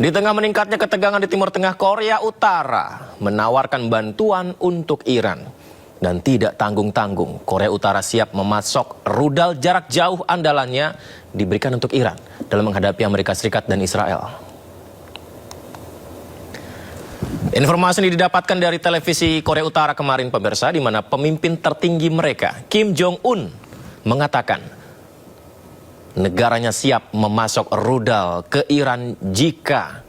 Di tengah meningkatnya ketegangan di Timur Tengah, Korea Utara menawarkan bantuan untuk Iran. Dan tidak tanggung-tanggung, Korea Utara siap memasok rudal jarak jauh andalannya diberikan untuk Iran dalam menghadapi Amerika Serikat dan Israel. Informasi ini didapatkan dari televisi Korea Utara kemarin, pemirsa, di mana pemimpin tertinggi mereka, Kim Jong-un, mengatakan negaranya siap memasok rudal ke Iran jika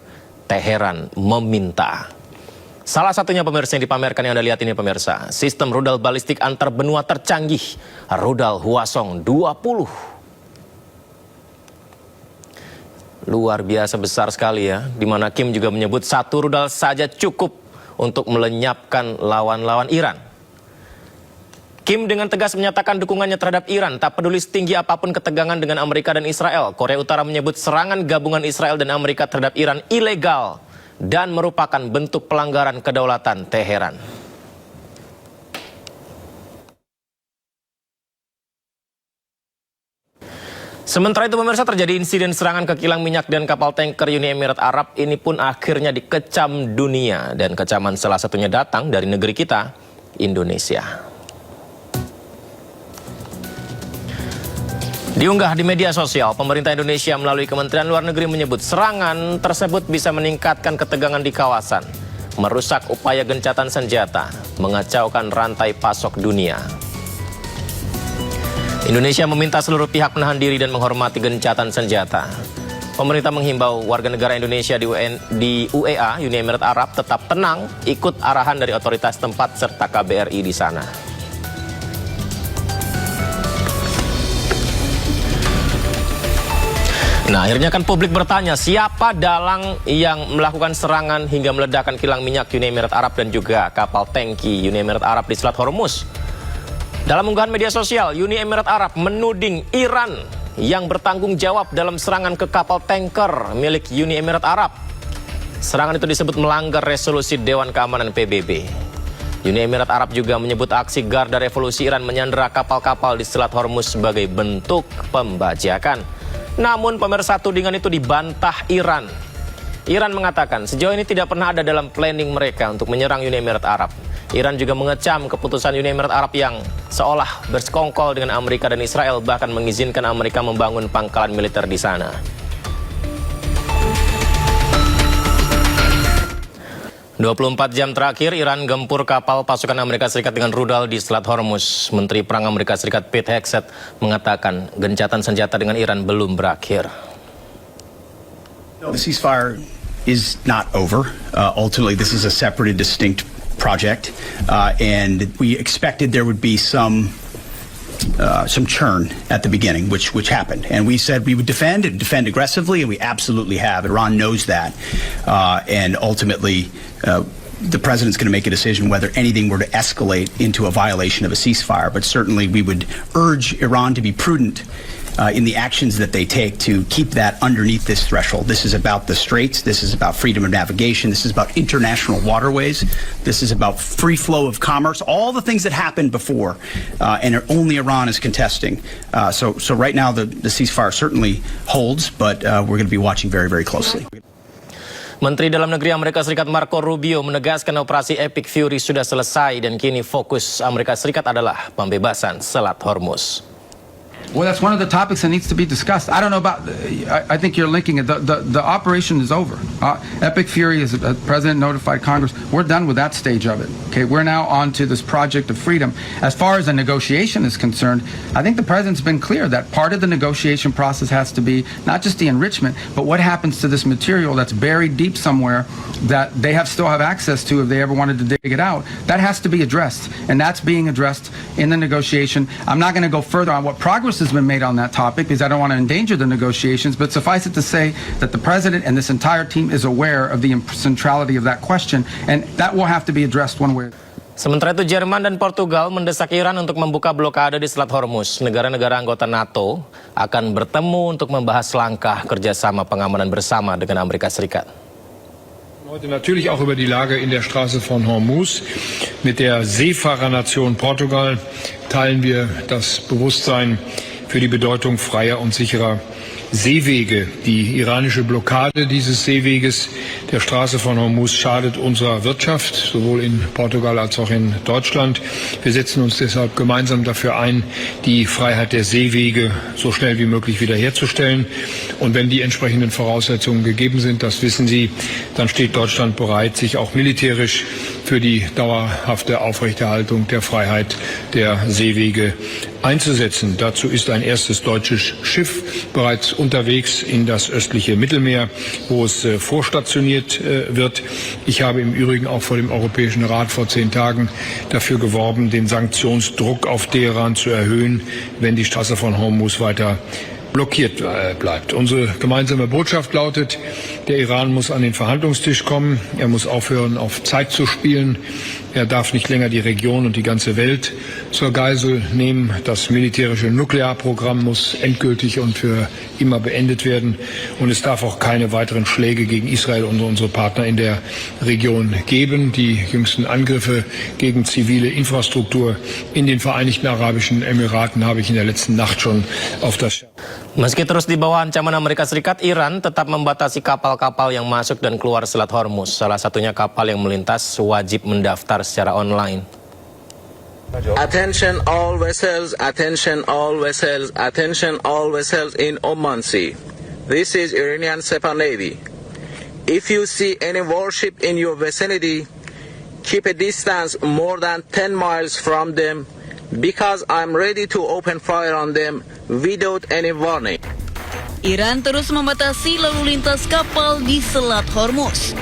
Teheran meminta. Salah satunya, pemirsa, yang dipamerkan yang Anda lihat ini, pemirsa, sistem rudal balistik antar benua tercanggih, rudal Hwasong 20. Luar biasa besar sekali ya, di mana Kim juga menyebut satu rudal saja cukup untuk melenyapkan lawan-lawan Iran. Kim dengan tegas menyatakan dukungannya terhadap Iran, tak peduli setinggi apapun ketegangan dengan Amerika dan Israel. Korea Utara menyebut serangan gabungan Israel dan Amerika terhadap Iran ilegal dan merupakan bentuk pelanggaran kedaulatan Teheran. Sementara itu, pemirsa, terjadi insiden serangan ke kilang minyak dan kapal tanker Uni Emirat Arab. Ini pun akhirnya dikecam dunia, dan kecaman salah satunya datang dari negeri kita, Indonesia. Diunggah di media sosial, pemerintah Indonesia melalui Kementerian Luar Negeri menyebut serangan tersebut bisa meningkatkan ketegangan di kawasan, merusak upaya gencatan senjata, mengacaukan rantai pasok dunia. Indonesia meminta seluruh pihak menahan diri dan menghormati gencatan senjata. Pemerintah menghimbau warga negara Indonesia di UEA, Uni Emirat Arab, tetap tenang, ikut arahan dari otoritas tempat serta KBRI di sana. Nah, akhirnya kan publik bertanya, siapa dalang yang melakukan serangan hingga meledakkan kilang minyak Uni Emirat Arab dan juga kapal tangki Uni Emirat Arab di Selat Hormuz? Dalam unggahan media sosial, Uni Emirat Arab menuding Iran yang bertanggung jawab dalam serangan ke kapal tanker milik Uni Emirat Arab. Serangan itu disebut melanggar resolusi Dewan Keamanan PBB. Uni Emirat Arab juga menyebut aksi Garda Revolusi Iran menyandera kapal-kapal di Selat Hormuz sebagai bentuk pembajakan. Namun, pemirsa, tudingan itu dibantah Iran. Iran mengatakan sejauh ini tidak pernah ada dalam planning mereka untuk menyerang Uni Emirat Arab. Iran juga mengecam keputusan Uni Emirat Arab yang seolah bersekongkol dengan Amerika dan Israel, bahkan mengizinkan Amerika membangun pangkalan militer di sana. 24 jam terakhir, Iran gempur kapal pasukan Amerika Serikat dengan rudal di Selat Hormuz. Menteri Perang Amerika Serikat Pete Hegseth mengatakan gencatan senjata dengan Iran belum berakhir. The ceasefire is not over. Ultimately, this is a separate and distinct project, and we expected there would be some churn at the beginning, which happened, and we said we would defend aggressively, and we absolutely have. Iran knows that, and ultimately the president's going to make a decision whether anything were to escalate into a violation of a ceasefire. But certainly we would urge Iran to be prudent in the actions that they take to keep that underneath this threshold. This is about the straits. This is about freedom of navigation. This is about international waterways. This is about free flow of commerce. All the things that happened before, and only Iran is contesting. So right now the ceasefire certainly holds, but we're going to be watching very, very closely. Menteri Dalam Negeri Amerika Serikat Marco Rubio menegaskan operasi Epic Fury sudah selesai dan kini fokus Amerika Serikat adalah pembebasan Selat Hormuz. Well, that's one of the topics that needs to be discussed. I don't know about, I think you're linking it. The operation is over. Epic Fury, as the President notified Congress, we're done with that stage of it. Okay, we're now on to this project of freedom. As far as the negotiation is concerned, I think the President's been clear that part of the negotiation process has to be not just the enrichment, but what happens to this material that's buried deep somewhere that they still have access to if they ever wanted to dig it out. That has to be addressed, and that's being addressed in the negotiation. I'm not going to go further on what progress has been made on that topic because I don't want to endanger the negotiations, but suffice it to say that the President and this entire team is aware of the centrality of that question, and that will have to be addressed one way. Sementara itu, Jerman dan Portugal mendesak Iran untuk membuka blokade di Selat Hormuz. Negara-negara anggota NATO akan bertemu untuk membahas langkah kerjasama pengamanan bersama dengan Amerika Serikat. Heute natürlich auch über die Lage in der Straße von Hormuz. Mit der Seefahrernation Portugal teilen wir das Bewusstsein für die Bedeutung freier und sicherer Seewege. Die iranische Blockade dieses Seeweges der Straße von Hormuz schadet unserer Wirtschaft, sowohl in Portugal als auch in Deutschland. Wir setzen uns deshalb gemeinsam dafür ein, die Freiheit der Seewege so schnell wie möglich wiederherzustellen. Und wenn die entsprechenden Voraussetzungen gegeben sind, das wissen Sie, dann steht Deutschland bereit, sich auch militärisch für die dauerhafte Aufrechterhaltung der Freiheit der Seewege einzusetzen. Dazu ist ein erstes deutsches Schiff bereits unterwegs in das östliche Mittelmeer, wo es vorstationiert wird. Ich habe im Übrigen auch vor dem Europäischen Rat vor 10 Tagen dafür geworben, den Sanktionsdruck auf Teheran zu erhöhen, wenn die Straße von Hormuz weiter blockiert bleibt. Unsere gemeinsame Botschaft lautet, der Iran muss an den Verhandlungstisch kommen, er muss aufhören, auf Zeit zu spielen, er darf nicht länger die Region und die ganze Welt zur Geisel nehmen. Das militärische Nuklearprogramm muss endgültig und für immer beendet werden und es darf auch keine weiteren Schläge gegen Israel und unsere Partner in der Region geben. Die jüngsten Angriffe gegen zivile Infrastruktur in den Vereinigten Arabischen Emiraten habe ich in der letzten Nacht schon auf das Meski terus di bawah ancaman Amerika Serikat, Iran tetap membatasi kapal-kapal yang masuk dan keluar Selat Hormuz. Salah satunya kapal yang melintas wajib mendaftar secara online. Attention all vessels, attention all vessels, attention all vessels in Oman Sea. This is Iranian Sepah Navy. If you see any warship in your vicinity, keep a distance more than 10 miles from them because I'm ready to open fire on them without any warning. Iran terus membatasi lalu lintas kapal di Selat Hormuz.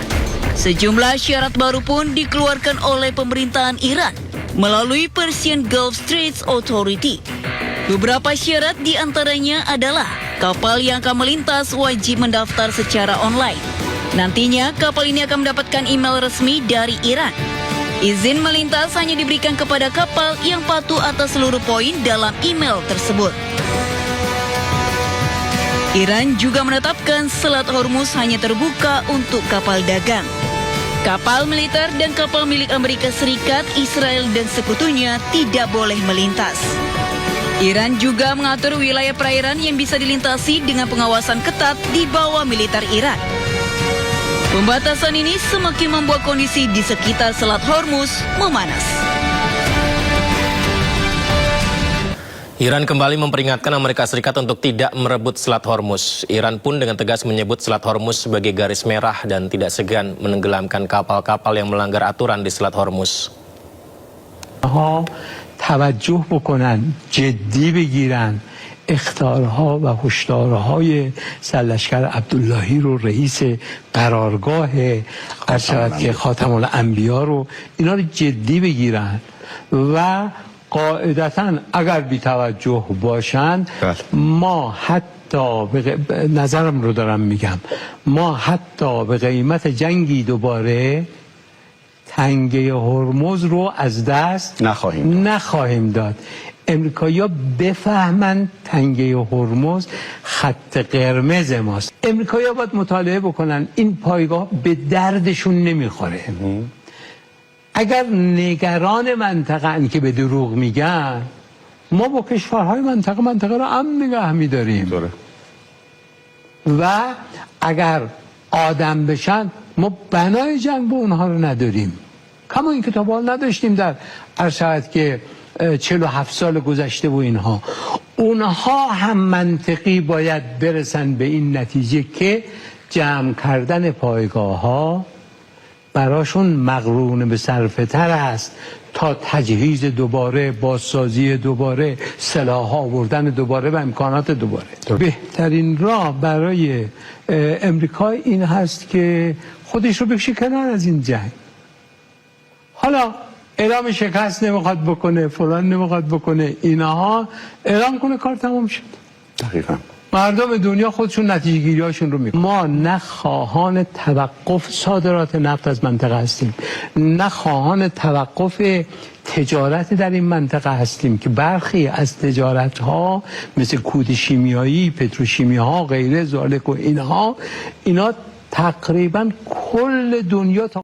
Sejumlah syarat baru pun dikeluarkan oleh pemerintahan Iran melalui Persian Gulf Straits Authority. Beberapa syarat diantaranya adalah kapal yang akan melintas wajib mendaftar secara online. Nantinya kapal ini akan mendapatkan email resmi dari Iran. Izin melintas hanya diberikan kepada kapal yang patuh atas seluruh poin dalam email tersebut. Iran juga menetapkan Selat Hormuz hanya terbuka untuk kapal dagang. Kapal militer dan kapal milik Amerika Serikat, Israel dan sekutunya tidak boleh melintas. Iran juga mengatur wilayah perairan yang bisa dilintasi dengan pengawasan ketat di bawah militer Iran. Pembatasan ini semakin membuat kondisi di sekitar Selat Hormuz memanas. Iran kembali memperingatkan Amerika Serikat untuk tidak merebut Selat Hormuz. Iran pun dengan tegas menyebut Selat Hormuz sebagai garis merah dan tidak segan menenggelamkan kapal-kapal yang melanggar aturan di Selat Hormuz. توجه بکنن جدی بگیرن اخطارها و هشدارهای سرلشکر عبداللهی رو رئیس قرارگاه ارشد که خاتم الانبیا رو اینا رو جدی بگیرن و قاعدتا اگر بی توجه باشن ما حتی نظرم رو دارم میگم ما حتی به قیمت جنگی دوباره تنگه هرمز رو از دست نخواهیم داد. امریکایی‌ها بفهمن تنگه هرمز خط قرمز ماست. امریکایی‌ها باید مطالعه بکنن این پایگاه به دردشون نمیخوره. اگر نگران منطقه ان که به دروغ میگن ما با کشورهای منطقه رو امن نگه میداریم و اگر آدم بشن ما بنای جنگ با اونها رو نداریم کما اینکه تا حال نداشتیم در ارشد که 47 سال گذشته و اینها اونها هم منطقی باید برسن به این نتیجه که جمع کردن پایگاه ها براشون مقرون به صرفه تر است تا تجهیز دوباره، بازسازی دوباره، سلاح آوردن دوباره و امکانات دوباره. بهترین راه برای امریکا این هست که خودش رو بکشه کنار از این جنگ. حالا اعلام شکست نمیخواد بکنه، فلان نمیخواد بکنه، اینها اعلام کنه کار تمام شد. دقیقاً. مردم دنیا خودشون نتیجه گیری هاشون رو میکنن. ما نه خواهان توقف صادرات نفت از منطقه هستیم، نه خواهان توقف تجارت در این منطقه هستیم که برخی از تجارت ها مثل کود شیمیایی، پتروشیمی ها، غیره ذالک و اینا تقریبا کل دنیا